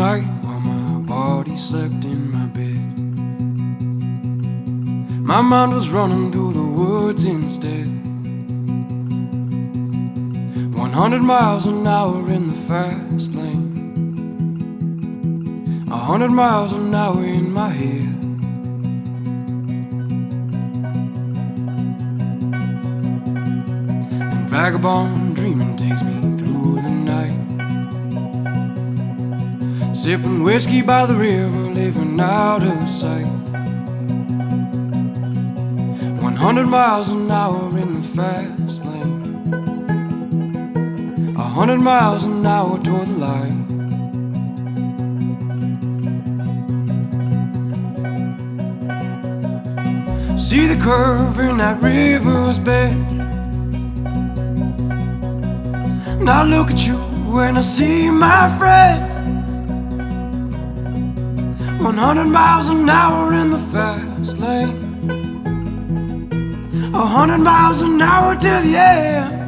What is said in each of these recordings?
night while my body slept in my bed. My mind was running through the woods instead. 100 miles an hour in the fast lane, 100 miles an hour in my head. And vagabond dreaming takes me through the night, sipping whiskey by the river, living out of sight. 100 miles an hour in the fast lane, 100 miles an hour toward the light. See the curve in that river's bed, now look at you when I see my friend. 100 miles an hour in the fast lane, 100 miles an hour to the end.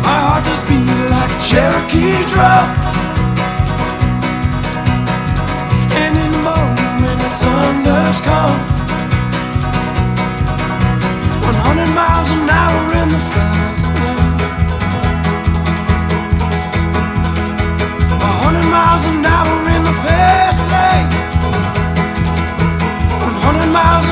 My heart just beat like a Cherokee drum, and in the morning when the sun does come, 100 miles an hour in the fast lane, 100 miles an hour in the fast lane, 100 miles